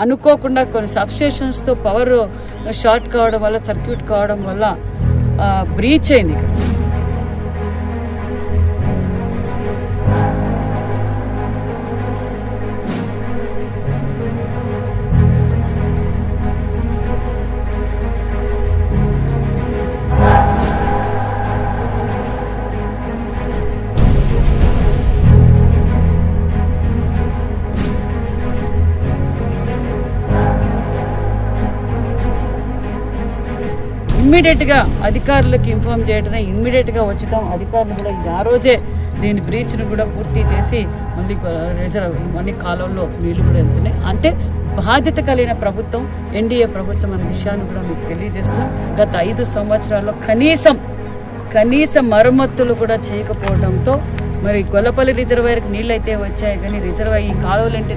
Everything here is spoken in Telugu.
అనుకోకుండా కొన్ని సబ్స్టేషన్స్ తో పవర్ షార్ట్ కావడం వల్ల సర్క్యూట్ కావడం వల్ల బ్రీచ్ అయింది. ఇమ్మీడియట్ గా అధికారులకు ఇన్ఫార్మ్ చేయడమే, ఇమ్మీడియట్ గా వచ్చుతాం. అధికారులు కూడా ఆ రోజే దీని బ్రీచ్ ను కూడా పూర్తి చేసి మళ్ళీ కాలంలో నీళ్లు కూడా వెళ్తున్నాయి. అంటే బాధ్యత కలిగిన ప్రభుత్వం ఎన్డీఏ ప్రభుత్వం అనే విషయాన్ని కూడా మీకు తెలియజేస్తున్నాం. గత 5 సంవత్సరాల్లో కనీస మరమ్మతులు కూడా చేయకపోవడంతో మరి గొల్లపల్లి రిజర్వాయర్కి నీళ్ళు అయితే వచ్చాయి, కానీ ఈ కాలువలంటే